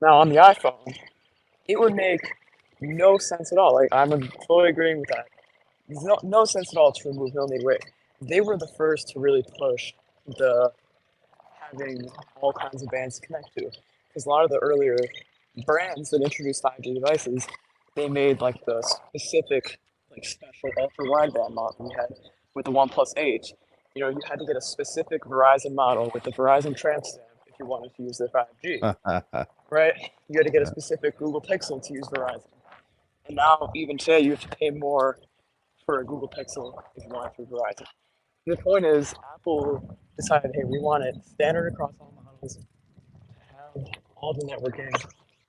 Now on the iPhone, it would make no sense at all. Like I'm fully agreeing with that. There's no sense at all to remove millimeter wave. They were the first to really push the having all kinds of bands to connect to, because a lot of the earlier brands that introduced 5G devices, they made like the specific, like special ultra wideband model you had with the OnePlus 8. You know, you had to get a specific Verizon model with the Verizon tramp stamp if you wanted to use their 5G, right? You had to get a specific Google Pixel to use Verizon. And now, even today, you have to pay more for a Google Pixel if you want it through Verizon. The point is, Apple decided, hey, we want it standard across all models to have all the networking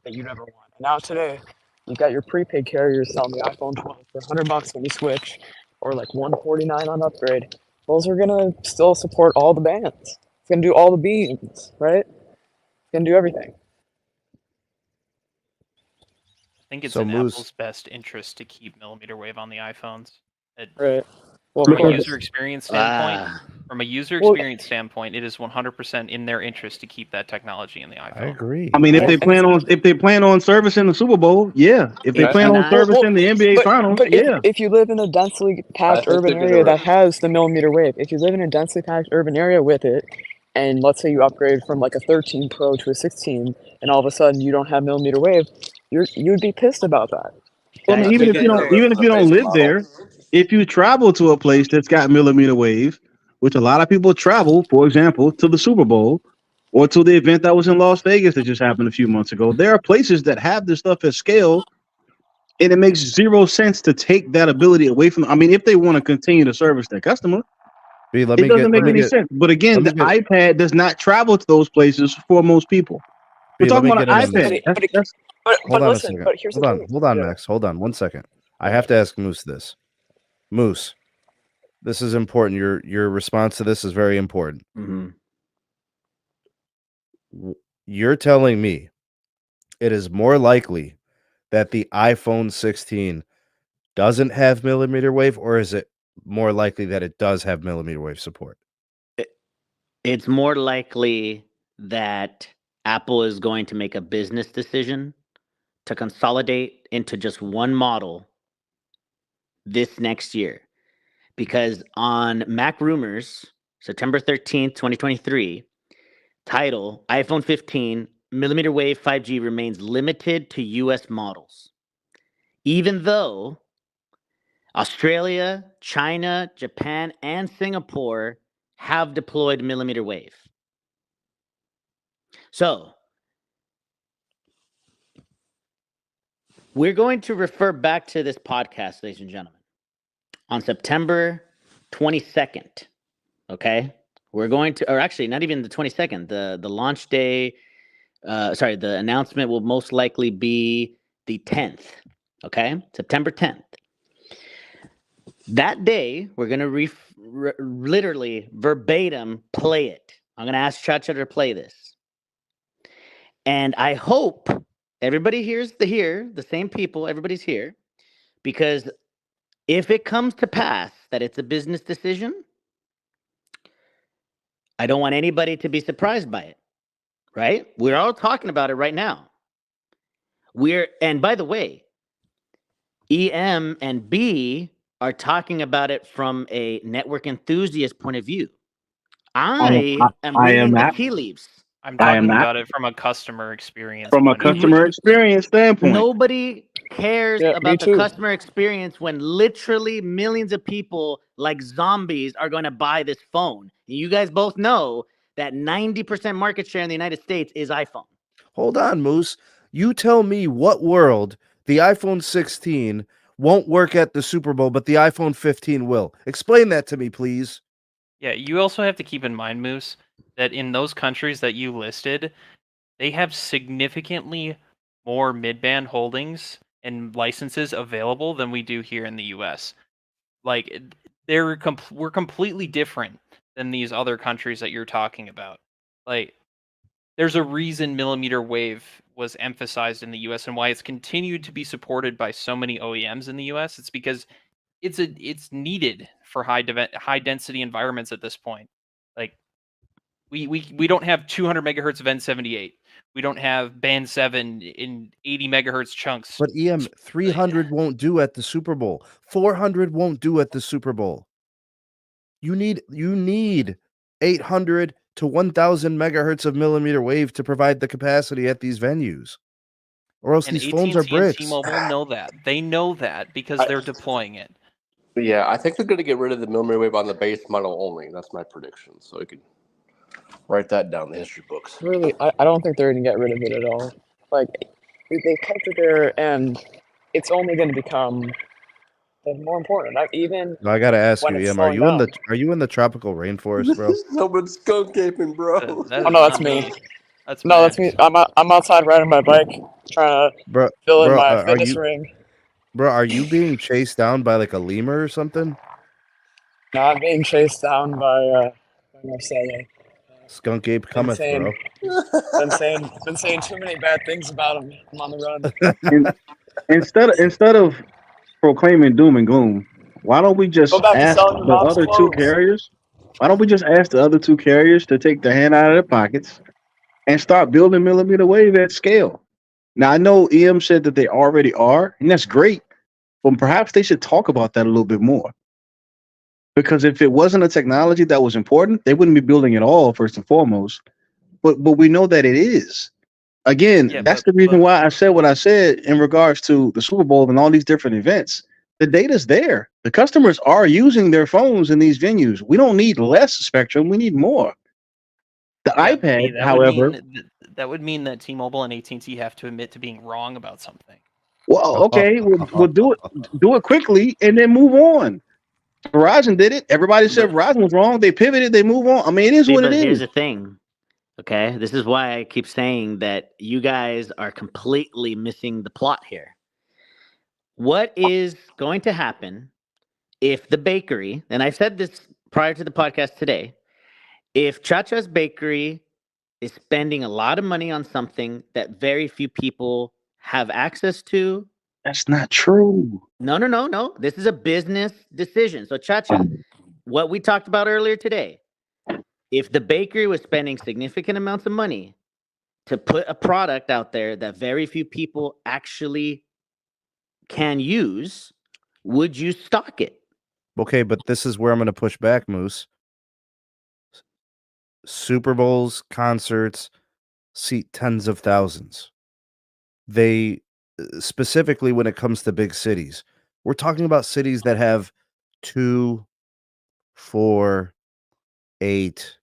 that you'd ever want. And now today, you've got your prepaid carriers selling the iPhone 12 for $100 when you switch, or like $149 on upgrade. Those are gonna still support all the bands. It's gonna do all the beams, right? It's gonna do everything. I think it's So in Moose- Apple's best interest to keep millimeter wave on the iPhones. Right. Well, From of a course. user experience standpoint, it is 100% in their interest to keep that technology in the iPhone. I agree. I mean, if they plan on servicing the Super Bowl, yeah. If they plan on servicing the NBA Finals, yeah. If you live in a densely packed urban area that has the millimeter wave, if you live in a densely packed urban area with it, and let's say you upgrade from like a 13 Pro to a 16, and all of a sudden you don't have millimeter wave, you'd be pissed about that. Well, I mean, even if you don't live there, if you travel to a place that's got millimeter wave, which a lot of people travel, for example, to the Super Bowl or to the event that was in Las Vegas that just happened a few months ago, there are places that have this stuff at scale, and it makes zero sense to take that ability away from them. I mean, if they want to continue to service their customer, it doesn't make any sense. But again, the iPad does not travel to those places for most people. We're talking about an iPad. Hold on a second. Hold on, Max. Hold on 1 second. I have to ask Moose this. Moose, this is important. Your response to this is very important. You're telling me it is more likely that the iPhone 16 doesn't have millimeter wave, or is it more likely that it does have millimeter wave support? It's more likely that Apple is going to make a business decision to consolidate into just one model this next year. Because on Mac Rumors, September 13th, 2023, title, iPhone 15 millimeter wave 5G remains limited to US models. Even though Australia, China, Japan, and Singapore have deployed millimeter wave. So, we're going to refer back to this podcast, ladies and gentlemen, on September 22nd, okay? We're going to, or actually not even the 22nd, the launch day, the announcement will most likely be the 10th, okay? September 10th. That day, we're going to literally verbatim play it. I'm going to ask Chacha to play this. And I hope everybody hears the same people, everybody's here, because if it comes to pass that it's a business decision, I don't want anybody to be surprised by it, right? We're all talking about it right now. And by the way, EM and B are talking about it from a network enthusiast point of view. I am reading the tea leaves. I'm talking about it from a customer experience. From a customer experience standpoint. Nobody cares about the customer experience when literally millions of people like zombies are going to buy this phone. You guys both know that 90% market share in the United States is iPhone. Hold on, Moose. You tell me what world the iPhone 16 won't work at the Super Bowl, but the iPhone 15 will. Explain that to me, please. Yeah, you also have to keep in mind, Moose, that in those countries that you listed, they have significantly more mid-band holdings and licenses available than we do here in the US. Like, we're completely different than these other countries that you're talking about. Like, there's a reason millimeter wave was emphasized in the US and why it's continued to be supported by so many OEMs in the US. It's because it's needed for high density environments at this point. Like, We don't have 200 megahertz of N78. We don't have band 7 in 80 megahertz chunks. But 300 won't do at the Super Bowl. 400 won't do at the Super Bowl. You need 800 to 1000 megahertz of millimeter wave to provide the capacity at these venues. Or else And these phones are AT&T and bricks. T-Mobile know that. They know that because they're deploying it. Yeah, I think they're going to get rid of the millimeter wave on the base model only. That's my prediction. So you could write that down in the history books. Really, I don't think they're going to get rid of it at all. Like, they kept it there, and it's only going to become more important. Even I gotta ask when you, it's Ian, are slowing you in the tropical rainforest, bro? Someone's skunk aping, bro. That Oh is no, that's not me. That's No, that's Max. me. I'm outside riding my bike, trying to Bro, fill in bro, my fitness ring. Bro, are you being chased down by like a lemur or something? No, I'm being chased down by Marcelo. Skunk ape cometh, bro. Been saying too many bad things about him. I'm on the run. And instead of proclaiming doom and gloom, why don't we just Go back to ask selling your the mom's other two clothes. carriers? Why don't we just ask the other two carriers to take their hand out of their pockets and start building millimeter wave at scale? Now I know EM said that they already are, and that's great, but perhaps they should talk about that a little bit more. Because if it wasn't a technology that was important, they wouldn't be building it all first and foremost. But we know that it is. Again, Yeah, that's the reason why I said what I said in regards to the Super Bowl and all these different events. The data's there. The customers are using their phones in these venues. We don't need less spectrum. We need more. The iPad, however, that would mean that T-Mobile and AT&T have to admit to being wrong about something. well, okay, we'll do it quickly and then move on. Verizon did it. Everybody said Verizon was wrong. They pivoted. They move on. I mean, it is what it is. Here's the thing. Okay, this is why I keep saying that you guys are completely missing the plot here. What is going to happen if the bakery, and I said this prior to the podcast today, if Chacha's Bakery is spending a lot of money on something that very few people have access to? That's not true. No. This is a business decision. So, Chacha, what we talked about earlier today, if the bakery was spending significant amounts of money to put a product out there that very few people actually can use, would you stock it? Okay, but this is where I'm going to push back, Moose. Super Bowls, concerts, seat tens of thousands. They, specifically when it comes to big cities, we're talking about cities that have 2, 4, 8,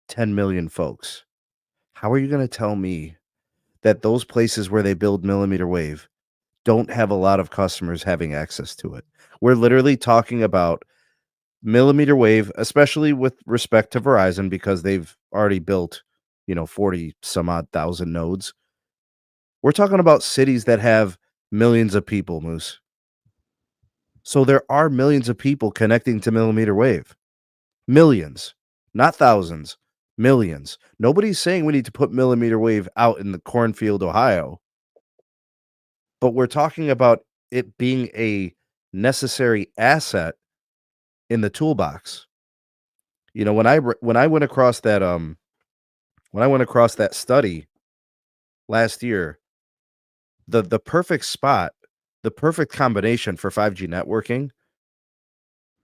10 million folks. How are you going to tell me that those places where they build millimeter wave don't have a lot of customers having access to it? We're literally talking about millimeter wave, especially with respect to Verizon, because they've already built, 40 some odd thousand nodes. We're talking about cities that have millions of people, Moose. So there are millions of people connecting to millimeter wave. Millions, not thousands, millions. Nobody's saying we need to put millimeter wave out in the cornfield, Ohio. But we're talking about it being a necessary asset in the toolbox. When I went across that study last year, the perfect spot, the perfect combination for 5G networking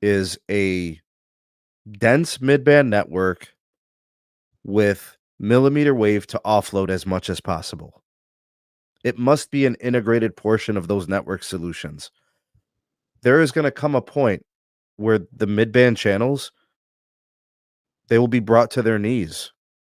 is a dense midband network with millimeter wave to offload as much as possible. It must be an integrated portion of those network solutions. There is going to come a point where the midband channels, they will be brought to their knees